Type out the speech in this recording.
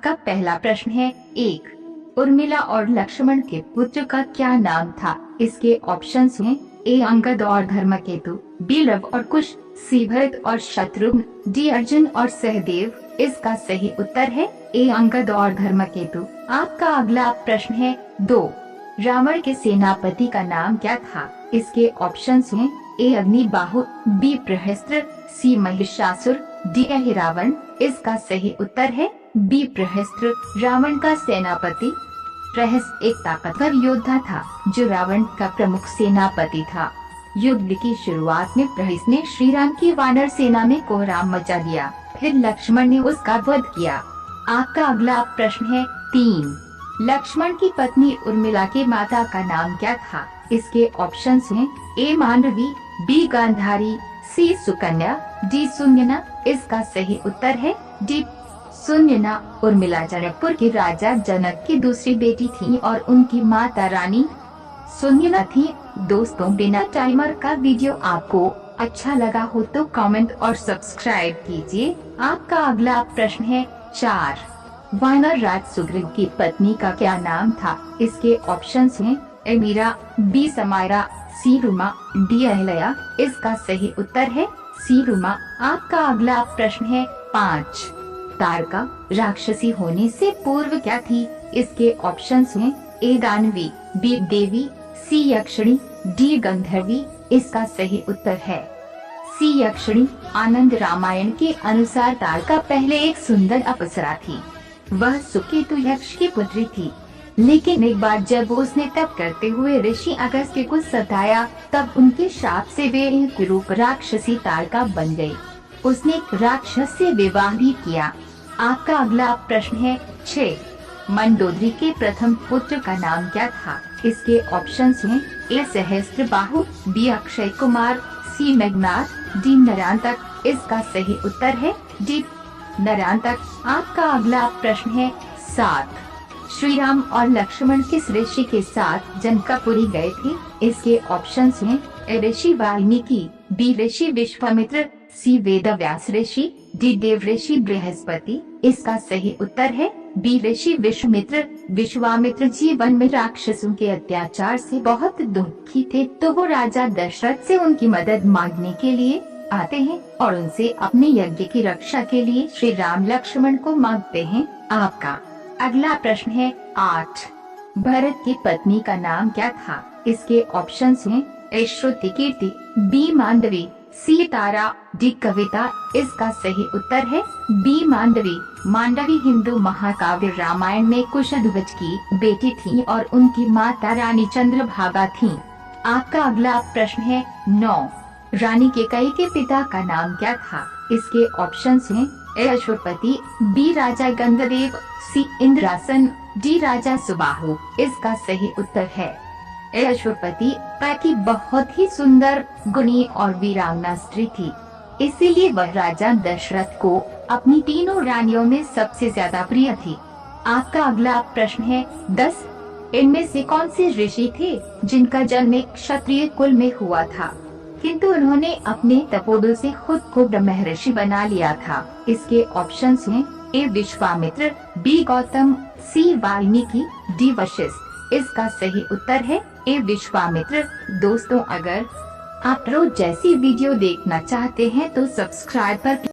आपका पहला प्रश्न है 1। उर्मिला और लक्ष्मण के पुत्र का क्या नाम था? इसके ऑप्शंस हैं ए अंगद और धर्मकेतु, बी लव और कुश, सी भरत और शत्रुघ्न, डी अर्जुन और सहदेव। इसका सही उत्तर है ए अंगद और धर्मकेतु। आपका अगला प्रश्न है 2। रावण के सेनापति का नाम क्या था? इसके ऑप्शंस हैं ए अग्निबाहु, बी प्रहस्त्र, सी महिषासुर, डी अहिरावण। इसका सही उत्तर है बी प्रहस्त्र। रावण का सेनापति प्रहस्त्र एक ताकतवर योद्धा था जो रावण का प्रमुख सेनापति था। युद्ध की शुरुआत में प्रहस्त्र ने श्री राम की वानर सेना में कोहराम मचा दिया, फिर लक्ष्मण ने उसका वध किया। आपका अगला प्रश्न है 3। लक्ष्मण की पत्नी उर्मिला के माता का नाम क्या था? इसके ऑप्शंस हैं ए मांडवी, बी गांधारी, सी सुकन्या, डी सुनयना। इसका सही उत्तर है डी सुनयना। उर्मिला जनकपुर के राजा जनक की दूसरी बेटी थी और उनकी माता रानी सुनयना थी। दोस्तों, बिना टाइमर का वीडियो आपको अच्छा लगा हो तो कमेंट और सब्सक्राइब कीजिए। आपका अगला प्रश्न है 4। वानर राज सुग्रीव की पत्नी का क्या नाम था? इसके ऑप्शंस हैं ए मीरा, बी समायरा, सी रुमा, डी अहिल्या। इसका सही उत्तर है सी रुमा। आपका अगला प्रश्न है 5। तारका राक्षसी होने से पूर्व क्या थी? इसके ऑप्शंस हैं ए दानवी, बी देवी, सी यक्षिणी, डी गंधर्वी। इसका सही उत्तर है सी यक्षिणी। आनंद रामायण के अनुसार तारका पहले एक सुंदर अप्सरा थी। वह सुकेतु यक्ष की पुत्री थी, लेकिन एक बार जब उसने तप करते हुए ऋषि अगस्त्य को सताया, तब उनके शाप से वे एक रूप राक्षसी तारका बन गई। उसने एक राक्षस से विवाह भी किया। आपका अगला प्रश्न है 6। मंदोदरी के प्रथम पुत्र का नाम क्या था? इसके ऑप्शंस हैं ए सहस्त्रबाहु, बी अक्षय कुमार, सी मेघनाद, डी नरांतक। इसका सही उत्तर है डी नरांतक। आपका अगला प्रश्न है 7। श्री राम और लक्ष्मण किस ऋषि के साथ जनकपुरी गए थे? इसके ऑप्शंस हैं ए ऋषि वाल्मीकि, बी ऋषि विश्वामित्र, सी वेदव्यास ऋषि, डी देव ऋषि बृहस्पति। इसका सही उत्तर है बी ऋषि विश्वामित्र। विश्वामित्र जीवन में राक्षसों के अत्याचार से बहुत दुखी थे, तो वो राजा दशरथ से उनकी मदद मांगने के लिए आते हैं और उनसे अपने यज्ञ की रक्षा के लिए श्री राम लक्ष्मण को मांगते हैं। आपका अगला प्रश्न है 8। भरत की पत्नी का नाम क्या था? इसके ऑप्शंस हैं ए श्रुति कीर्ति, बी मांडवी, सी तारा, डी कविता। इसका सही उत्तर है बी मांडवी। मांडवी हिंदू महाकाव्य रामायण में कुशध्वज की बेटी थी और उनकी माता रानी चंद्रभागा थी। आपका अगला प्रश्न है 9। रानी केकई के पिता का नाम क्या था? इसके ऑप्शंस हैं ए अश्वपति, बी राजा गंधदेव, सी इंद्रासन, डी राजा सुबाहु। इसका सही उत्तर है ए अश्वपति। ताकि बहुत ही सुंदर, गुणी और वीरांगना स्त्री थी, इसीलिए वह राजा दशरथ को अपनी तीनों रानियों में सबसे ज्यादा प्रिय थी। आपका अगला प्रश्न है 10। इनमें से कौन से ऋषि थे जिनका जन्म एक क्षत्रिय कुल में हुआ था, किंतु उन्होंने अपने तपोबल से खुद को ब्रह्मर्षि बना लिया था? इसके ऑप्शंस हैं ए विश्वामित्र, बी गौतम, सी वाल्मीकि, डी वशिष्ठ। इसका सही उत्तर है ए विश्वामित्र। दोस्तों, अगर आप रोज जैसी वीडियो देखना चाहते हैं तो सब्सक्राइब पर